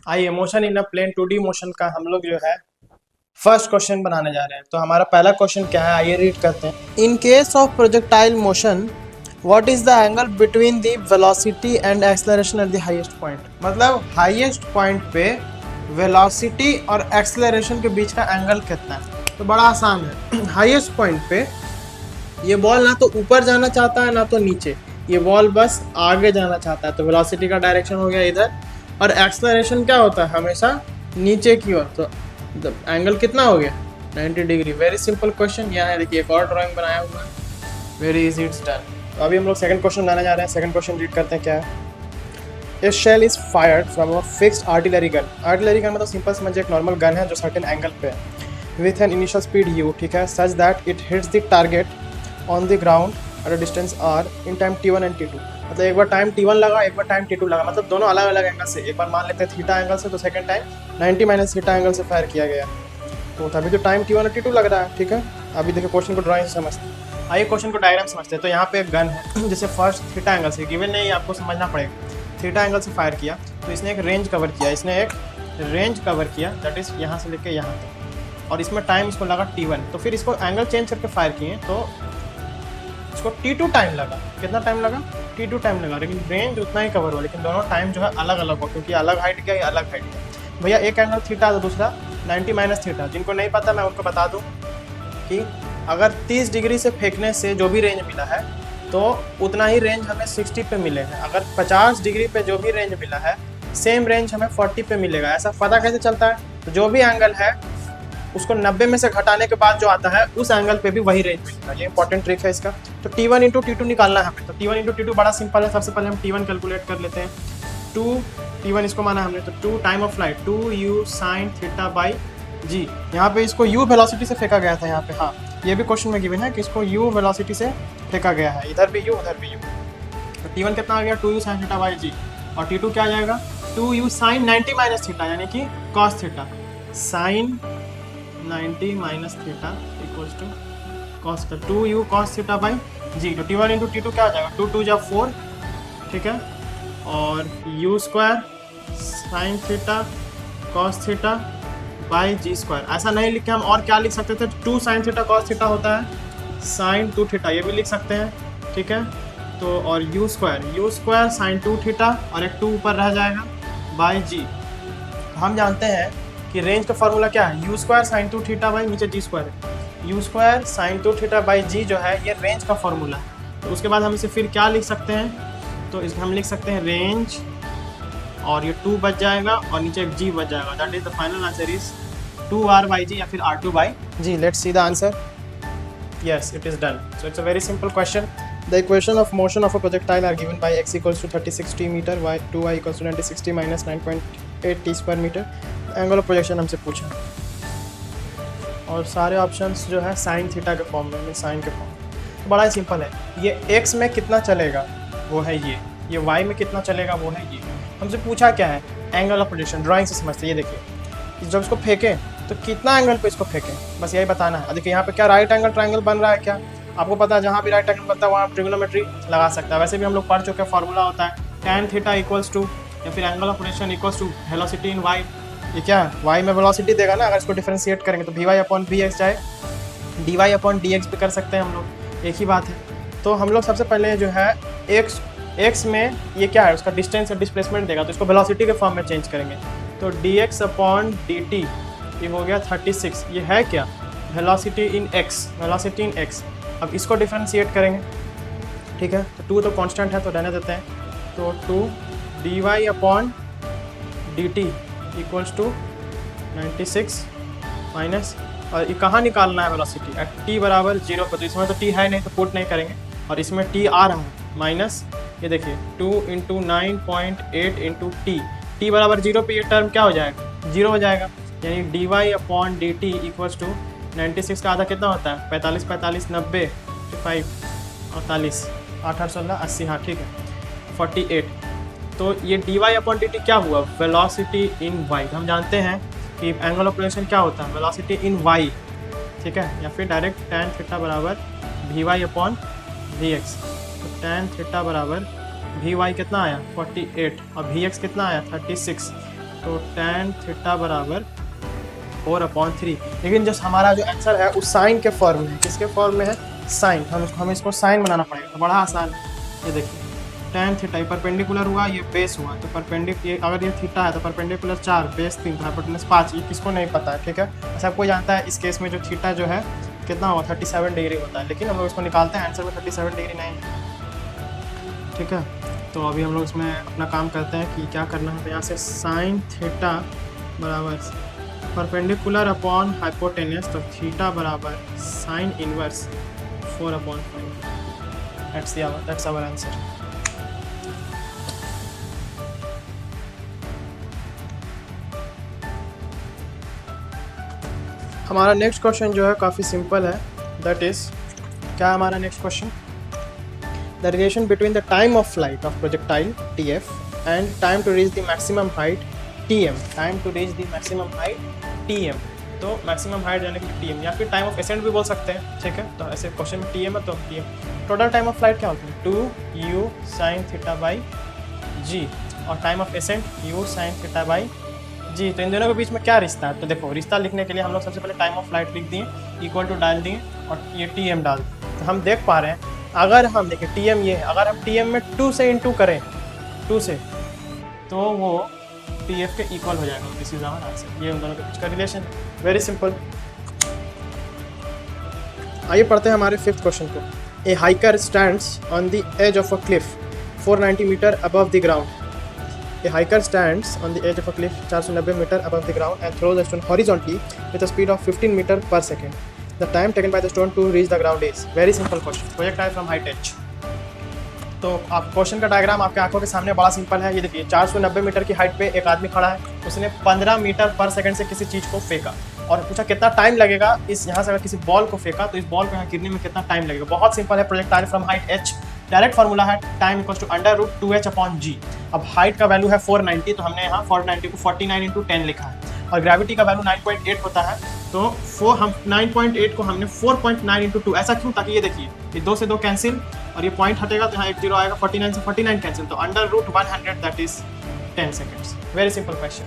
आइए motion in a plane 2D motion का हम लोग जो है फर्स्ट क्वेश्चन बनाने जा रहे हैं। तो हमारा पहला क्वेश्चन क्या है, आइए रीड करते हैं। In case of projectile motion what is the angle between the velocity and acceleration at the highest point. मतलब हाईएस्ट पॉइंट पे वेलोसिटी और एक्सेलरेशन के बीच का एंगल कितना है। तो बड़ा आसान है। हाईएस्ट पॉइंट पे ये बॉल ना तो ऊपर जाना चाहता है ना तो नीचे, ये बॉल बस आगे जाना चाहता है। तो वेलोसिटी का डायरेक्शन हो गया इधर, और एक्सेलरेशन क्या होता है हमेशा नीचे की ओर। तो एंगल कितना हो गया 90 डिग्री। Very simple question. यहाँ है देखिए एक और ड्राइंग बनाया हुआ है, वेरी इजी इट्स डन। तो अभी हम लोग सेकंड क्वेश्चन बनाने जा रहे हैं। सेकंड क्वेश्चन रीड करते हैं क्या है। A shell is fired from a fixed artillery gun. Artillery gun मतलब सिंपल समझिए एक नॉर्मल गन है जो सर्टेन एंगल पे है with an initial speed u, ठीक है, such that it hits the target on the ground at a distance r in time t1 and t2। मतलब एक बार टाइम t1 लगा, एक बार टाइम t2 लगा, मतलब दोनों अलग अलग एंगल से। एक बार मान लेते हैं थीटा एंगल से, तो second time 90 minus theta angle से फायर किया गया। तो तभी तो टाइम t1 और t2 लग रहा है, ठीक है। अभी देखिए क्वेश्चन को ड्राइंग से समझते हैं। आइए क्वेश्चन को डायग्राम समझते हैं। तो यहाँ पे एक गन है जिसे फर्स्ट थीटा एंगल से, गिवन नहीं आपको समझना पड़ेगा, थीटा एंगल से फायर किया। तो इसने एक रेंज कवर किया, इसने एक रेंज कवर किया, दैट इज यहाँ से लेके यहाँ तक, और इसमें टाइम इसको लगा t1। तो फिर इसको एंगल चेंज करके फायर किए तो इसको t2 टाइम लगा। कितना टाइम लगा? t2 टाइम लगा, लेकिन रेंज उतना ही कवर हुआ, लेकिन दोनों टाइम जो है अलग अलग हो, क्योंकि अलग हाइट गया या अलग हाइट गया। भैया एक एंगल थीटा तो दूसरा 90 माइनस थीटा। जिनको नहीं पता मैं उनको बता दूं कि अगर 30 डिग्री से फेंकने से जो भी रेंज मिला है तो उतना ही रेंज हमें 60 पे मिले हैं। अगर 50 डिग्री पे जो भी रेंज मिला है सेम रेंज हमें 40 पे मिलेगा। ऐसा पता कैसे चलता है? तो जो भी एंगल है उसको 90 में से घटाने के बाद जो आता है उस एंगल पे भी वही रेंज मिलेगा। ये इंपॉर्टेंट ट्रिक है इसका। तो t1 इंटू t2 निकालना है हमें। तो t1 इंटू t2 बड़ा सिंपल है। सबसे पहले हम t1 कैलकुलेट कर लेते हैं। 2 t1 इसको माना हमने, तो 2 time of flight 2u sine theta by g. यहाँ पे इसको u वेलोसिटी से फेंका गया था यहाँ पे। हाँ, ये भी क्वेश्चन में गिवन है कि इसको u वेलोसिटी से फेंका गया है। इधर भी u उधर भी u। तो t1 कितना आ गया 2u साइन थीटा बाई जी, और t2 क्या आ जाएगा 2u साइन 90 माइनस थीटा, यानी कि cos theta. Sine 90 minus theta equals to cos theta, 2u cos theta by g. तो t1 इंटू t2 क्या आ जाएगा 2 2 जा 4, ठीक है, और u square sine theta cos theta by g square. ऐसा नहीं लिख के हम और क्या लिख सकते थे? 2 साइन थीटा कॉस थीटा होता है साइन 2 थीटा, ये भी लिख सकते हैं, ठीक है। तो और u स्क्वायर साइन 2 थीटा, और एक 2 ऊपर रह जाएगा बाई जी। हम जानते हैं कि रेंज का फॉर्मूला क्या है, u square sine 2 theta by नीचे जी स्क्वायर है। u square sine 2 theta by g जो है ये रेंज का फॉर्मूला है। तो उसके बाद हम इसे फिर क्या लिख सकते हैं? तो इसमें हम लिख सकते हैं रेंज, और ये 2 बच जाएगा और नीचे एक g बच जाएगा। That is the final answer is 2r by g या फिर r2 by g. Let's see the answer. Yes, it is done. So it's a very simple question. The equation of motion of a projectile are given by x equals to 3060 meter, y 2y equals to 9060 minus 9.8 t square meter. Angle of projection हमसे पूछा, और सारे options जो है sine theta के form में, sign के form में। तो बड़ा ही सिंपल है। ये x में कितना चलेगा वो है ये y में कितना चलेगा वो है ये। हमसे पूछा क्या है? Angle of projection. ड्राइंग से समझते हैं। ये देखिए जब इसको फेंकें तो कितना एंगल पे इसको फेंकें, बस यही बताना है। देखिए यहाँ पे क्या राइट एंगल ट्रायंगल बन रहा है क्या? आपको पता है जहाँ भी राइट एंगल बनता है वहाँ ट्रिग्नोमेट्री लगा सकता है। वैसे भी हम लोग पढ़ चुके हैं, फॉर्मूला होता है tan थीटा इक्वल्स टू, या फिर angle of rotation equals to velocity in y। ये क्या है? y में वेलोसिटी देगा ना, अगर इसको डिफरेंशिएट करेंगे तो vy अपॉन vx जाए, dy अपॉन dx भी कर सकते हैं हम लोग, एक ही बात है। तो हम लोग सबसे पहले जो है x में ये क्या है उसका डिस्टेंस या डिस्प्लेसमेंट देगा, तो इसको वेलोसिटी के फॉर्म में चेंज करेंगे। तो dx अपॉन dt ये हो गया 36। ये है क्या? वेलोसिटी इन x। अब इसको डिफरेंशिएट करेंगे, ठीक है। तो 2 तो कांस्टेंट है तो रहने देते हैं। तो 2 dy upon dt equals to 96 minus, और ये कहाँ निकालना है वेलोसिटी? एट t बराबर 0 पर। तो इसमें तो t है नहीं तो पुट नहीं करेंगे, और इसमें t आ रहा है माइनस, ये देखिए 2 इंटू 9.8 इंटू t बराबर 0 पे ये टर्म क्या हो जाएगा? 0 हो जाएगा। यानी dy upon dt equals to 96 का आधा कितना होता है? 45 45 90 5 48 8 8 16 80, हाँ ठीक है 48। तो ये dy अपॉन dt क्या हुआ? Velocity in y। हम जानते हैं कि एंगल ऑफ रोटेशन क्या होता है? वेलोसिटी इन y, ठीक है। या फिर डायरेक्ट tan थीटा बराबर vy अपॉन vx। तो tan थीटा बराबर vy कितना आया 48, और vx कितना आया 36। तो tan थीटा बराबर 4/3। लेकिन जो हमारा जो आंसर है उस साइन के फॉर्म में है। किसके फॉर्म में है? साइन। हमें इसको साइन बनाना पड़ेगा, तो बड़ा आसान है। ये देखिए tan थीटा, ये परपेंडिकुलर हुआ, ये बेस हुआ, तो अगर ये थीटा है तो परपेंडिकुलर 4, बेस 3, तो हाइपोटेनस 5। ये किसको नहीं पता है, ठीक है। सब कोई जानता है इस केस में जो थीटा जो है कितना हुआ, 37 डिग्री होता है, लेकिन हम लोग इसको निकालते हैं आंसर में 37 डिग्री नहीं, ठीक है। तो अभी हम लोग इसमें अपना काम करते हैं कि क्या करना है। तो यहाँ से साइन थीटा बराबर परपेंडिकुलर अपॉन हाइपोटेनस, तो थीटा बराबर sine inverse 4/5। That's our answer. हमारा नेक्स्ट क्वेश्चन जो है काफ़ी सिंपल है। दैट इज़, क्या है हमारा next question? The relation between the time of flight of projectile TF and time to reach the maximum height TM। Time to reach the maximum height TM, तो maximum height यानी कि TM, या फिर time of accent भी बोल सकते हैं, ठीक है। तो ऐसे क्वेश्चन में TM है तो TM। Total time of flight क्या होती है? 2u sin θ/g, और time of accent u sin θ/g। तो इन दोनों के बीच में क्या रिश्ता है? तो देखो, रिश्ता लिखने के लिए हम लोग सबसे पहले टाइम ऑफ फ्लाइट लिख दिए, इक्वल टू डाल दिए, और ये TM डाल दिए। तो हम देख पा रहे हैं, अगर हम देखें TM ये है, अगर हम TM में 2 से इंटू करें, 2 से, तो वो TF के इक्वल हो जाएगा। This is our answer. ये उन दोनों के बीच का रिलेशन है, वेरी सिंपल। आइए पढ़ते हैं हमारे 5th क्वेश्चन को। A hiker stands on the edge of a cliff 490 metre above the ground. A hiker stands on the edge of a cliff 490 meter above the ground and throws a stone horizontally with a speed of 15 meter per second. The time taken by the stone to reach the ground is? Very simple question. Projectile from height h. तो आप question का diagram आपके आंखों के सामने बड़ा simple है। ये देखिए 490 मीटर की हाइट पे एक आदमी खड़ा है, उसने 15 मीटर पर सेकंड से किसी चीज़ को फेंका और पूछा कितना टाइम लगेगा इस यहाँ से अगर किसी बॉल को फेंका तो इस बॉल को यहाँ गिरने में कितना टाइम लगेगा। बहुत सिंपल है, projectile from height h। Direct formula है टाइम इक्वल्स टू √2h/g। अब हाइट का वैल्यू है 490, तो हमने यहाँ 490 को 49 × 10 लिखा है, और ग्रेविटी का वैल्यू 9.8 होता है, तो हम 9.8 को हमने 4.9 × 2। ऐसा क्यों? ताकि ये देखिए ये 2 से 2 कैंसिल, और ये पॉइंट हटेगा तो यहाँ एक 0 आएगा, 49 से 49 कैंसिल, तो √100 that is 10 seconds. Very simple question.